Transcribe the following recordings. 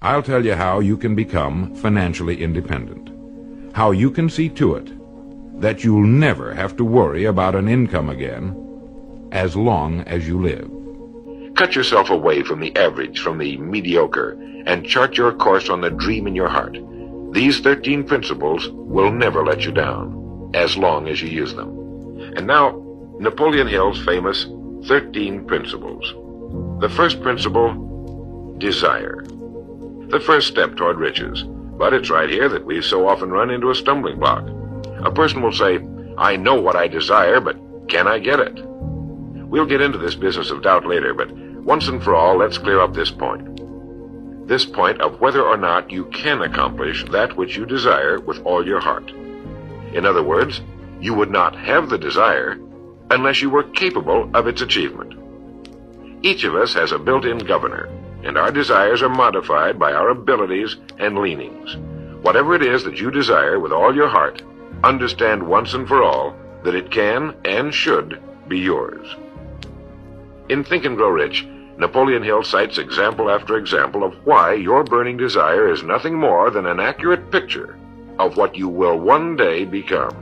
I'll tell you how you can become financially independent. How you can see to it that you'll never have to worry about an income again as long as you live. Cut yourself away from the average, from the mediocre, and chart your course on the dream in your heart. These 13 principles will never let you down, as long as you use them. And now, Napoleon Hill's famous 13 principles. The first principle, desire. The first step toward riches. But it's right here that we so often run into a stumbling block. A person will say, I know what I desire, but can I get it? We'll get into this business of doubt later, but once and for all, let's clear up this point. This point of whether or not you can accomplish that which you desire with all your heart. In other words, you would not have the desire unless you were capable of its achievement. Each of us has a built-in governor, and our desires are modified by our abilities and leanings. Whatever it is that you desire with all your heart, understand once and for all that it can and should be yours. In Think and Grow Rich, Napoleon Hill cites example after example of why your burning desire is nothing more than an accurate picture of what you will one day become.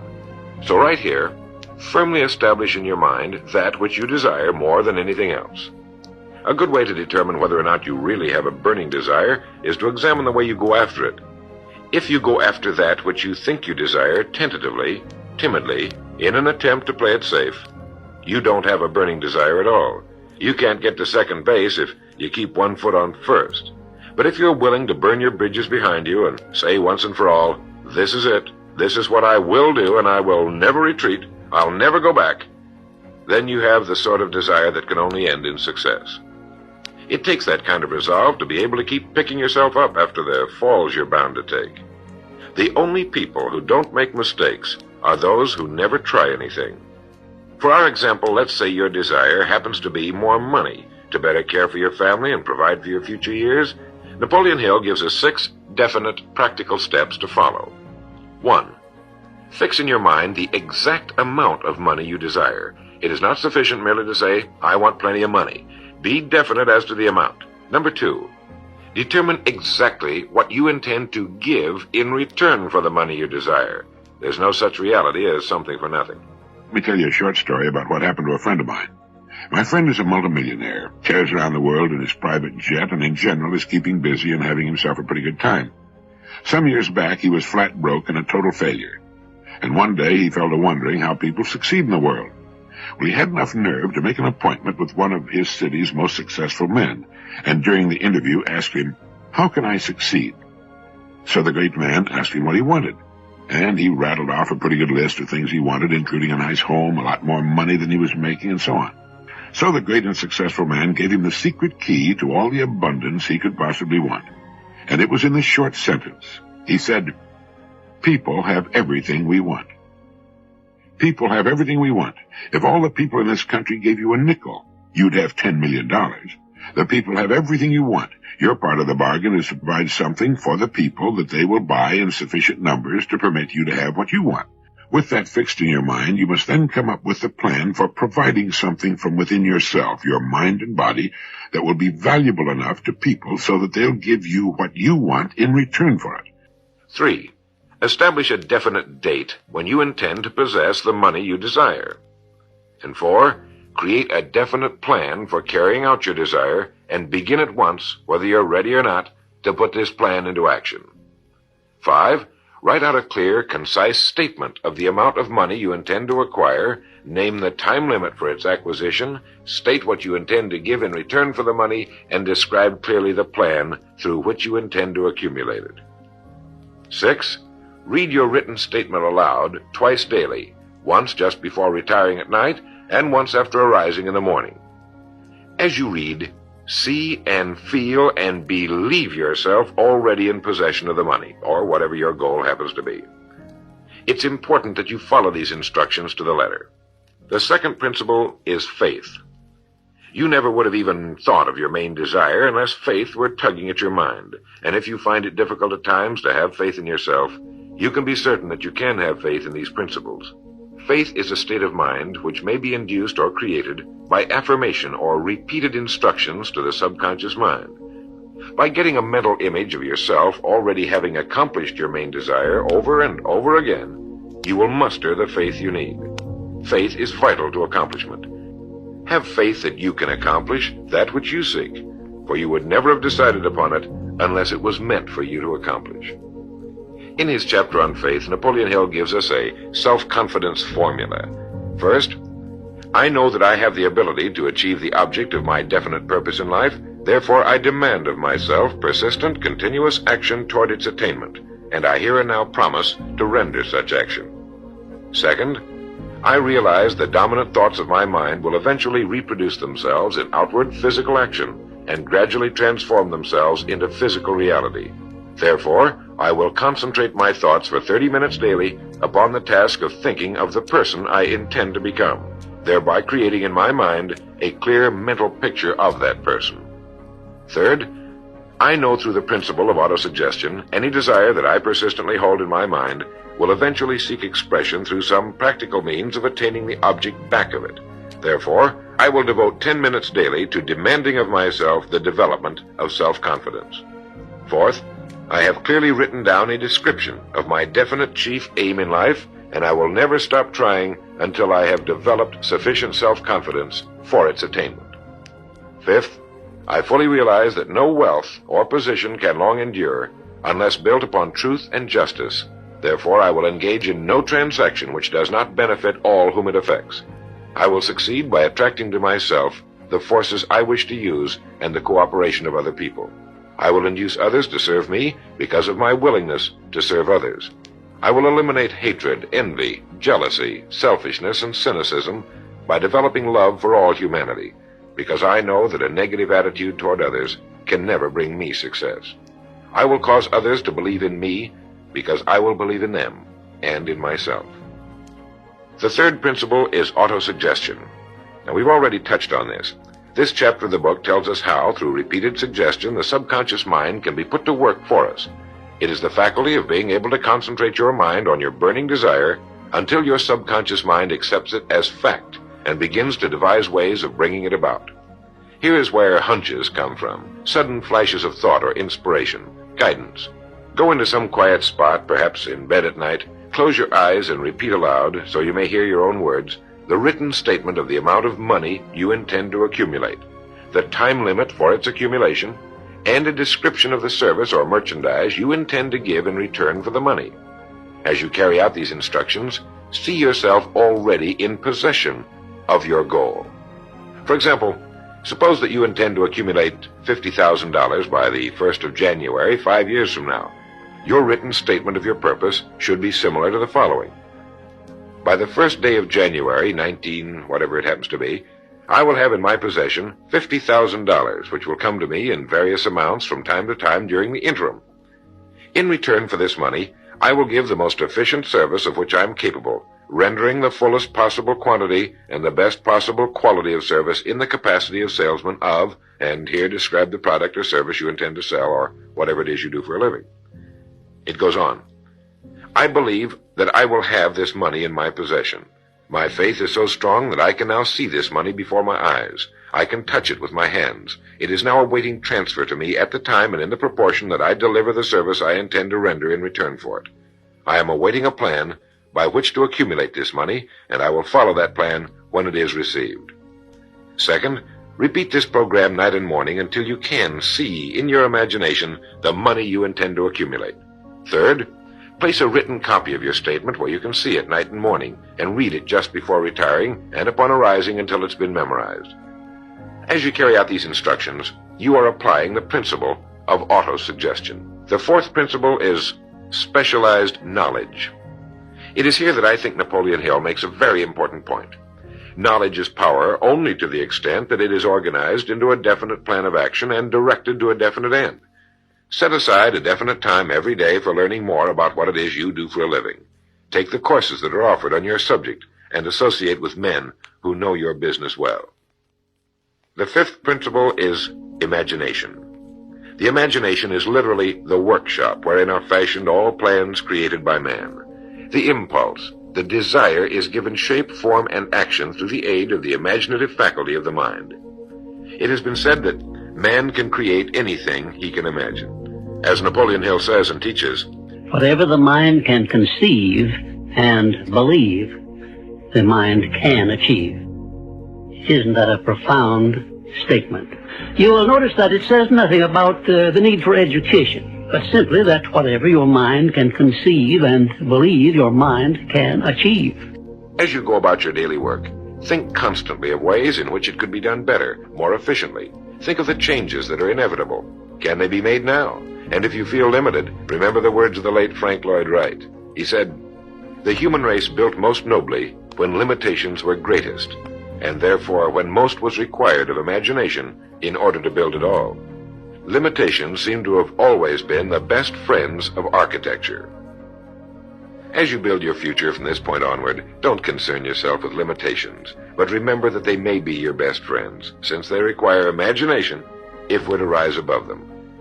So right here, firmly establish in your mind that which you desire more than anything else. A good way to determine whether or not you really have a burning desire is to examine the way you go after it. If you go after that which you think you desire tentatively, timidly, in an attempt to play it safe, you don't have a burning desire at all. You can't get to second base if you keep one foot on first. But if you're willing to burn your bridges behind you and say once and for all, this is it, this is what I will do, and I will never retreat, I'll never go back, then you have the sort of desire that can only end in success. It takes that kind of resolve to be able to keep picking yourself up after the falls you're bound to take. The only people who don't make mistakes are those who never try anything. For our example, let's say your desire happens to be more money to better care for your family and provide for your future years. Napoleon Hill gives us 6 definite, practical steps to follow. 1. Fix in your mind the exact amount of money you desire. It is not sufficient merely to say, I want plenty of money. Be definite as to the amount. Number 2. Determine exactly what you intend to give in return for the money you desire. There's no such reality as something for nothing. Let me tell you a short story about what happened to a friend of mine. My friend is a multimillionaire, tears around the world in his private jet, and in general is keeping busy and having himself a pretty good time. Some years back, he was flat broke and a total failure. And one day he fell to wondering how people succeed in the world. Well, he had enough nerve to make an appointment with one of his city's most successful men, and during the interview asked him, how can I succeed? So the great man asked him what he wanted. And he rattled off a pretty good list of things he wanted, including a nice home, a lot more money than he was making, and so on. So the great and successful man gave him the secret key to all the abundance he could possibly want. And it was in this short sentence. He said, people have everything we want. People have everything we want. If all the people in this country gave you a nickel, you'd have $10 million. The people have everything you want. Your part of the bargain is to provide something for the people that they will buy in sufficient numbers to permit you to have what you want. With that fixed in your mind, you must then come up with a plan for providing something from within yourself, your mind and body, that will be valuable enough to people so that they'll give you what you want in return for it. 3. Establish a definite date when you intend to possess the money you desire. And 4. Create a definite plan for carrying out your desire and begin at once, whether you're ready or not, to put this plan into action. 5. Write out a clear, concise statement of the amount of money you intend to acquire, name the time limit for its acquisition, state what you intend to give in return for the money, and describe clearly the plan through which you intend to accumulate it. 6. Read your written statement aloud twice daily, once just before retiring at night, and once after arising in the morning. As you read, see and feel and believe yourself already in possession of the money, or whatever your goal happens to be. It's important that you follow these instructions to the letter. The second principle is faith. You never would have even thought of your main desire unless faith were tugging at your mind. And if you find it difficult at times to have faith in yourself, you can be certain that you can have faith in these principles. Faith is a state of mind which may be induced or created by affirmation or repeated instructions to the subconscious mind. By getting a mental image of yourself already having accomplished your main desire over and over again, you will muster the faith you need. Faith is vital to accomplishment. Have faith that you can accomplish that which you seek, for you would never have decided upon it unless it was meant for you to accomplish. In his chapter on faith, Napoleon Hill gives us a self-confidence formula. First, I know that I have the ability to achieve the object of my definite purpose in life. Therefore, I demand of myself persistent, continuous action toward its attainment, and I here and now promise to render such action. Second, I realize the dominant thoughts of my mind will eventually reproduce themselves in outward physical action and gradually transform themselves into physical reality. Therefore, I will concentrate my thoughts for 30 minutes daily upon the task of thinking of the person I intend to become, thereby creating in my mind a clear mental picture of that person. Third, I know through the principle of autosuggestion any desire that I persistently hold in my mind will eventually seek expression through some practical means of attaining the object back of it. Therefore, I will devote 10 minutes daily to demanding of myself the development of self-confidence. Fourth, I have clearly written down a description of my definite chief aim in life, and I will never stop trying until I have developed sufficient self-confidence for its attainment. Fifth, I fully realize that no wealth or position can long endure unless built upon truth and justice. Therefore, I will engage in no transaction which does not benefit all whom it affects. I will succeed by attracting to myself the forces I wish to use and the cooperation of other people. I will induce others to serve me because of my willingness to serve others. I will eliminate hatred, envy, jealousy, selfishness, and cynicism by developing love for all humanity, because I know that a negative attitude toward others can never bring me success. I will cause others to believe in me because I will believe in them and in myself. The third principle is autosuggestion. Now, we've already touched on this. This chapter of the book tells us how, through repeated suggestion, the subconscious mind can be put to work for us. It is the faculty of being able to concentrate your mind on your burning desire until your subconscious mind accepts it as fact and begins to devise ways of bringing it about. Here is where hunches come from, sudden flashes of thought or inspiration, guidance. Go into some quiet spot, perhaps in bed at night, close your eyes and repeat aloud, so you may hear your own words, the written statement of the amount of money you intend to accumulate, the time limit for its accumulation, and a description of the service or merchandise you intend to give in return for the money. As you carry out these instructions, see yourself already in possession of your goal. For example, suppose that you intend to accumulate $50,000 by the 1st of January 5 years from now. Your written statement of your purpose should be similar to the following. By the 1st day of January, 19, whatever it happens to be, I will have in my possession $50,000, which will come to me in various amounts from time to time during the interim. In return for this money, I will give the most efficient service of which I am capable, rendering the fullest possible quantity and the best possible quality of service in the capacity of salesman of, and here describe the product or service you intend to sell or whatever it is you do for a living. It goes on. I believe that I will have this money in my possession. My faith is so strong that I can now see this money before my eyes. I can touch it with my hands. It is now awaiting transfer to me at the time and in the proportion that I deliver the service I intend to render in return for it. I am awaiting a plan by which to accumulate this money, and I will follow that plan when it is received. Second, repeat this program night and morning until you can see in your imagination the money you intend to accumulate. Third, place a written copy of your statement where you can see it night and morning and read it just before retiring and upon arising until it's been memorized. As you carry out these instructions, you are applying the principle of autosuggestion. The fourth principle is specialized knowledge. It is here that I think Napoleon Hill makes a very important point. Knowledge is power only to the extent that it is organized into a definite plan of action and directed to a definite end. Set aside a definite time every day for learning more about what it is you do for a living. Take the courses that are offered on your subject and associate with men who know your business well. The fifth principle is imagination. The imagination is literally the workshop wherein are fashioned all plans created by man. The impulse, the desire, is given shape, form, and action through the aid of the imaginative faculty of the mind. It has been said that Man can create anything he can imagine. As Napoleon Hill says and teaches, whatever the mind can conceive and believe, the mind can achieve. Isn't that a profound statement? You will notice that it says nothing about the need for education, but simply that whatever your mind can conceive and believe, your mind can achieve. as you go about your daily work, think constantly of ways in which it could be done better, more efficiently. Think of the changes that are inevitable. Can they be made now? And if you feel limited, remember the words of the late Frank Lloyd Wright. He said, "The human race built most nobly when limitations were greatest, and therefore when most was required of imagination in order to build it all." Limitations seem to have always been the best friends of architecture. As you build your future from this point onward, don't concern yourself with limitations, but remember that they may be your best friends, since they require imagination if we're to rise above them.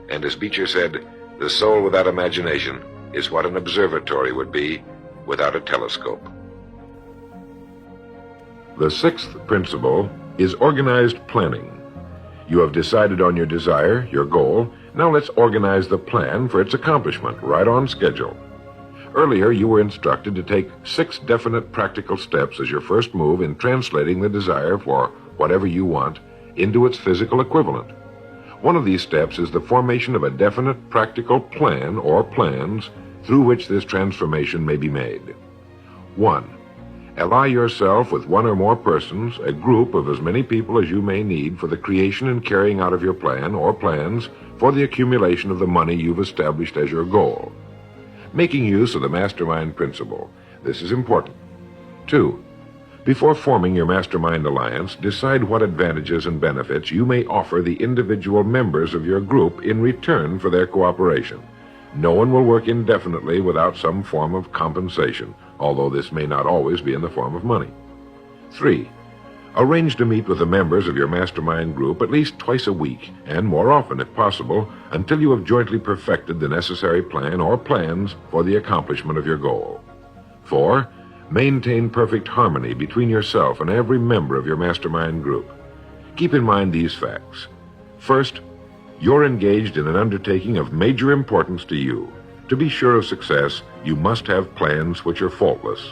And as Beecher said, the soul without imagination is what an observatory would be without a telescope. The sixth principle is organized planning. You have decided on your desire, your goal. Now let's organize the plan for its accomplishment, right on schedule. Earlier, you were instructed to take 6 definite practical steps as your first move in translating the desire for whatever you want into its physical equivalent. One of these steps is the formation of a definite practical plan or plans through which this transformation may be made. 1. Ally yourself with one or more persons, a group of as many people as you may need for the creation and carrying out of your plan or plans for the accumulation of the money you've established as your goal. Making use of the mastermind principle. This is important. 2. Before forming your mastermind alliance, decide what advantages and benefits you may offer the individual members of your group in return for their cooperation. No one will work indefinitely without some form of compensation, although this may not always be in the form of money. 3. Arrange to meet with the members of your mastermind group at least twice a week, and more often if possible, until you have jointly perfected the necessary plan or plans for the accomplishment of your goal. 4. Maintain perfect harmony between yourself and every member of your mastermind group. Keep in mind these facts. First, you're engaged in an undertaking of major importance to you. To be sure of success, you must have plans which are faultless.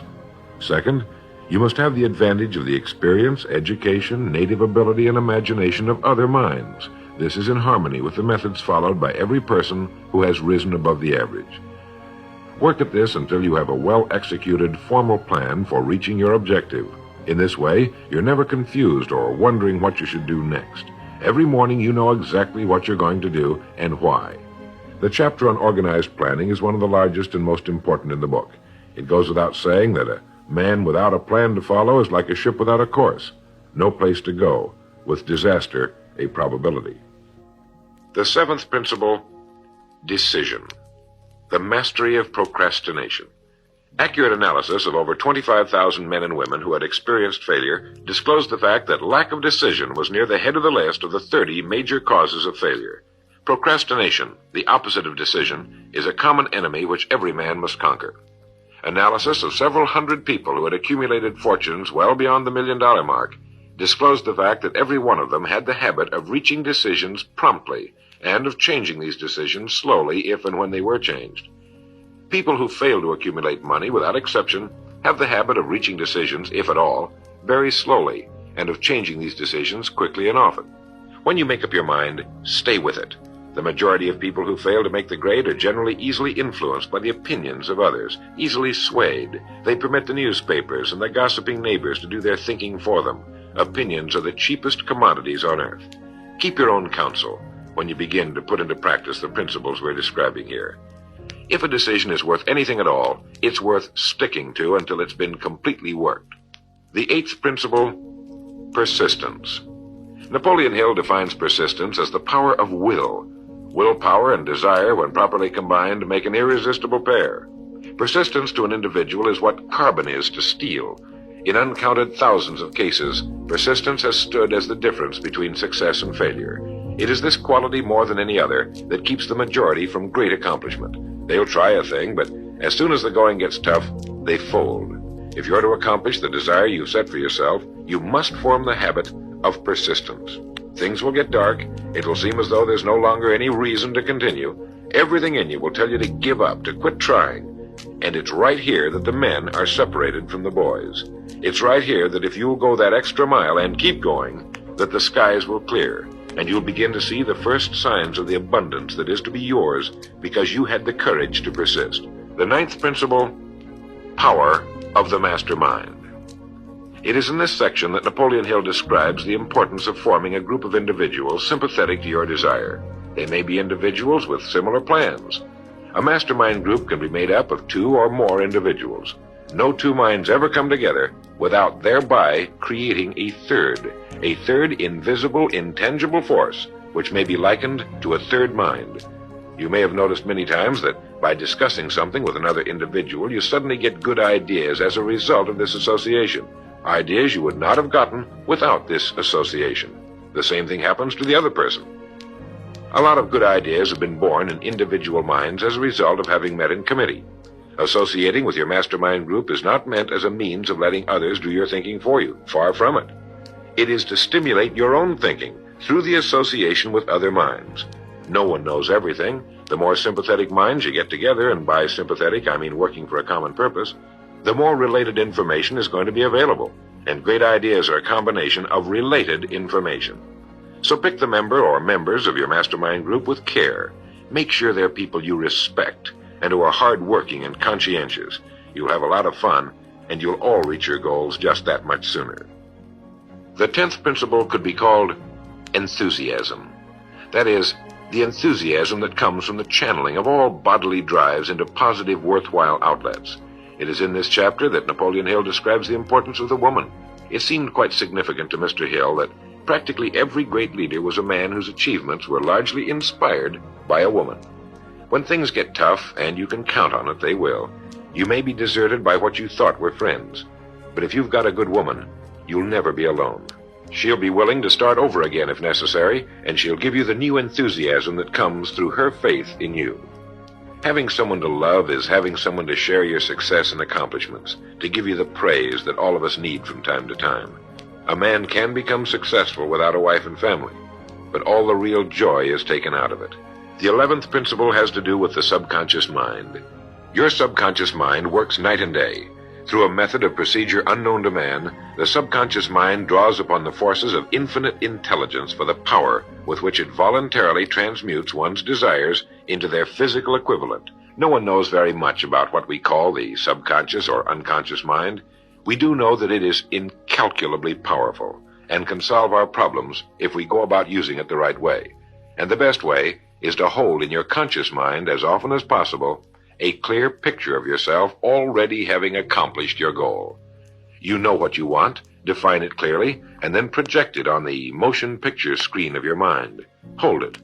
Second, you must have the advantage of the experience, education, native ability, and imagination of other minds. This is in harmony with the methods followed by every person who has risen above the average. Work at this until you have a well-executed, formal plan for reaching your objective. In this way, you're never confused or wondering what you should do next. Every morning you know exactly what you're going to do and why. The chapter on organized planning is one of the largest and most important in the book. It goes without saying that a man without a plan to follow is like a ship without a course. No place to go, with disaster a probability. The seventh principle, decision. The mastery of procrastination. Accurate analysis of over 25,000 men and women who had experienced failure disclosed the fact that lack of decision was near the head of the list of the 30 major causes of failure. Procrastination, the opposite of decision, is a common enemy which every man must conquer. Analysis of several hundred people who had accumulated fortunes well beyond the $1 million mark disclosed the fact that every one of them had the habit of reaching decisions promptly and of changing these decisions slowly if and when they were changed. People who fail to accumulate money, without exception, have the habit of reaching decisions, if at all, very slowly, and of changing these decisions quickly and often. When you make up your mind, stay with it. The majority of people who fail to make the grade are generally easily influenced by the opinions of others, easily swayed. They permit the newspapers and their gossiping neighbors to do their thinking for them. Opinions are the cheapest commodities on earth. Keep your own counsel when you begin to put into practice the principles we're describing here. If a decision is worth anything at all, it's worth sticking to until it's been completely worked. The eighth principle, persistence. Napoleon Hill defines persistence as the power of will. Willpower and desire, when properly combined, make an irresistible pair. Persistence to an individual is what carbon is to steel. In uncounted thousands of cases, persistence has stood as the difference between success and failure. It is this quality more than any other that keeps the majority from great accomplishment. They'll try a thing, but as soon as the going gets tough, they fold. If you're to accomplish the desire you've set for yourself, you must form the habit of persistence. Things will get dark. It will seem as though there's no longer any reason to continue. Everything in you will tell you to give up, to quit trying. And it's right here that the men are separated from the boys. It's right here that if you'll go that extra mile and keep going, that the skies will clear, and you'll begin to see the first signs of the abundance that is to be yours because you had the courage to persist. The ninth principle, power of the mastermind. It is in this section that Napoleon Hill describes the importance of forming a group of individuals sympathetic to your desire. They may be individuals with similar plans. A mastermind group can be made up of 2 or more individuals. No 2 minds ever come together without thereby creating a third invisible, intangible force, which may be likened to a third mind. You may have noticed many times that by discussing something with another individual, you suddenly get good ideas as a result of this association. Ideas you would not have gotten without this association. The same thing happens to the other person. A lot of good ideas have been born in individual minds as a result of having met in committee. Associating with your mastermind group is not meant as a means of letting others do your thinking for you. Far from it. It is to stimulate your own thinking through the association with other minds. No one knows everything. The more sympathetic minds you get together, and by sympathetic I mean working for a common purpose, the more related information is going to be available. And great ideas are a combination of related information. So pick the member or members of your mastermind group with care. Make sure they're people you respect and who are hard-working and conscientious. You'll have a lot of fun, and you'll all reach your goals just that much sooner. The 10th principle could be called enthusiasm. That is, the enthusiasm that comes from the channeling of all bodily drives into positive, worthwhile outlets. It is in this chapter that Napoleon Hill describes the importance of the woman. It seemed quite significant to Mr. Hill that practically every great leader was a man whose achievements were largely inspired by a woman. When things get tough, and you can count on it, they will, you may be deserted by what you thought were friends. But if you've got a good woman, you'll never be alone. She'll be willing to start over again if necessary, and she'll give you the new enthusiasm that comes through her faith in you. Having someone to love is having someone to share your success and accomplishments, to give you the praise that all of us need from time to time. A man can become successful without a wife and family, but all the real joy is taken out of it. The 11th principle has to do with the subconscious mind. Your subconscious mind works night and day. Through a method of procedure unknown to man, the subconscious mind draws upon the forces of infinite intelligence for the power with which it voluntarily transmutes one's desires into their physical equivalent. No one knows very much about what we call the subconscious or unconscious mind. We do know that it is incalculably powerful and can solve our problems if we go about using it the right way. And the best way is to hold in your conscious mind as often as possible a clear picture of yourself already having accomplished your goal. You know what you want, define it clearly, and then project it on the motion picture screen of your mind. Hold it.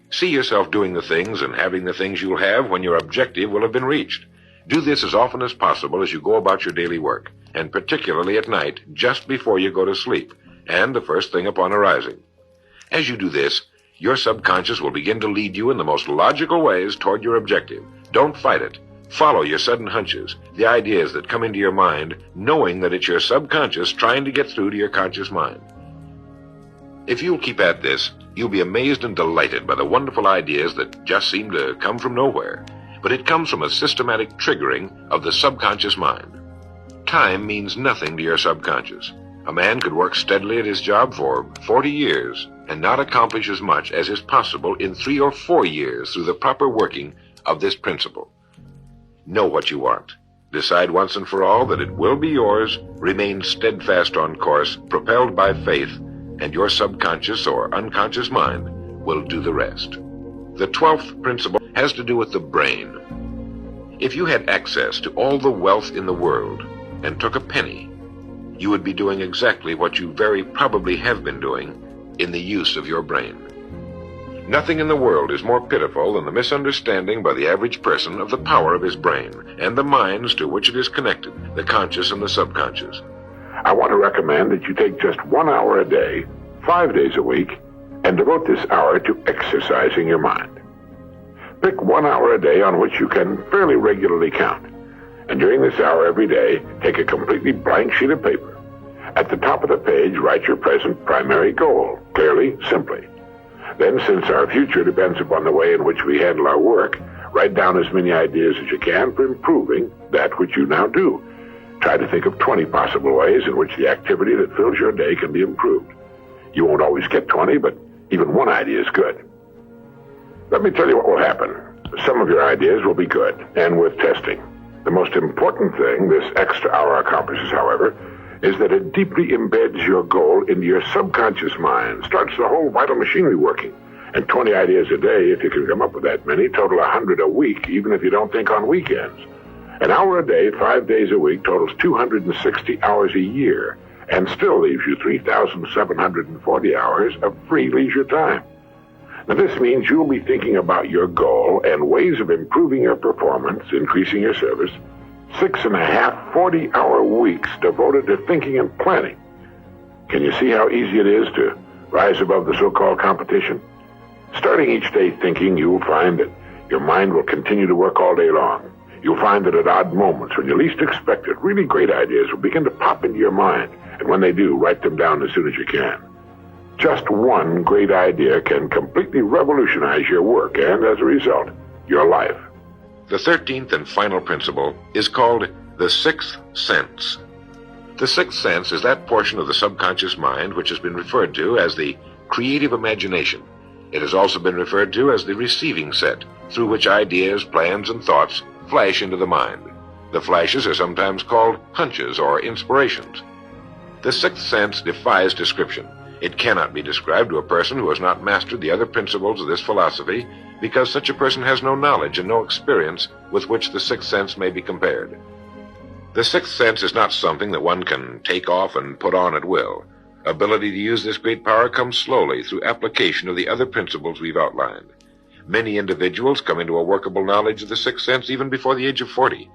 See yourself doing the things and having the things you'll have when your objective will have been reached. Do this as often as possible as you go about your daily work, and particularly at night, just before you go to sleep, and the first thing upon arising. As you do this, your subconscious will begin to lead you in the most logical ways toward your objective. Don't fight it. Follow your sudden hunches, the ideas that come into your mind, knowing that it's your subconscious trying to get through to your conscious mind. If you'll keep at this, you'll be amazed and delighted by the wonderful ideas that just seem to come from nowhere. But it comes from a systematic triggering of the subconscious mind. Time means nothing to your subconscious. A man could work steadily at his job for 40 years and not accomplish as much as is possible in 3 or 4 years through the proper working of this principle. Know what you want. Decide once and for all that it will be yours. Remain steadfast on course, propelled by faith, and your subconscious or unconscious mind will do the rest. The 12th principle has to do with the brain. If you had access to all the wealth in the world and took a penny, you would be doing exactly what you very probably have been doing in the use of your brain. Nothing in the world is more pitiful than the misunderstanding by the average person of the power of his brain and the minds to which it is connected, the conscious and the subconscious. I want to recommend that you take just 1 hour a day, 5 days a week, and devote this hour to exercising your mind. Pick 1 hour a day on which you can fairly regularly count. And during this hour every day, take a completely blank sheet of paper. At the top of the page, write your present primary goal, clearly, simply. Then, since our future depends upon the way in which we handle our work, write down as many ideas as you can for improving that which you now do. Try to think of 20 possible ways in which the activity that fills your day can be improved. You won't always get 20, but even one idea is good. Let me tell you what will happen. Some of your ideas will be good, and worth testing. The most important thing this extra hour accomplishes, however, is that it deeply embeds your goal into your subconscious mind, starts the whole vital machinery working. And 20 ideas a day, if you can come up with that many, total 100 a week, even if you don't think on weekends. An hour a day, 5 days a week, totals 260 hours a year, and still leaves you 3,740 hours of free leisure time. Now, this means you'll be thinking about your goal and ways of improving your performance, increasing your service, 6.5 40-hour weeks devoted to thinking and planning. Can you see how easy it is to rise above the so-called competition? Starting each day thinking, you'll find that your mind will continue to work all day long. You'll find that at odd moments, when you least expect it, really great ideas will begin to pop into your mind. And when they do, write them down as soon as you can. Just one great idea can completely revolutionize your work and, as a result, your life. The 13th and final principle is called the sixth sense. The sixth sense is that portion of the subconscious mind which has been referred to as the creative imagination. It has also been referred to as the receiving set, through which ideas, plans, and thoughts flash into the mind. The flashes are sometimes called hunches or inspirations. The sixth sense defies description. It cannot be described to a person who has not mastered the other principles of this philosophy, because such a person has no knowledge and no experience with which the sixth sense may be compared. The sixth sense is not something that one can take off and put on at will. Ability to use this great power comes slowly through application of the other principles we've outlined. Many individuals come into a workable knowledge of the sixth sense even before the age of 40,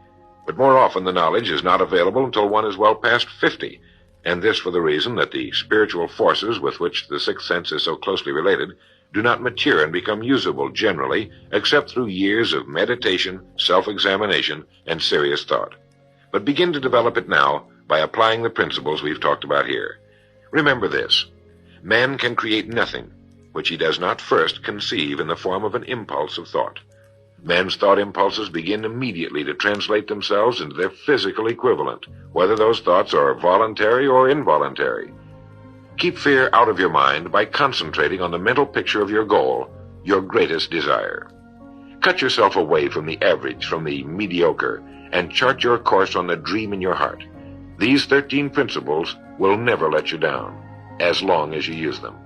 but more often the knowledge is not available until one is well past 50, and this for the reason that the spiritual forces with which the sixth sense is so closely related do not mature and become usable generally except through years of meditation, self-examination, and serious thought. But begin to develop it now by applying the principles we've talked about here. Remember this: man can create nothing which he does not first conceive in the form of an impulse of thought. Man's thought impulses begin immediately to translate themselves into their physical equivalent, whether those thoughts are voluntary or involuntary. Keep fear out of your mind by concentrating on the mental picture of your goal, your greatest desire. Cut yourself away from the average, from the mediocre, and chart your course on the dream in your heart. These 13 principles will never let you down, as long as you use them.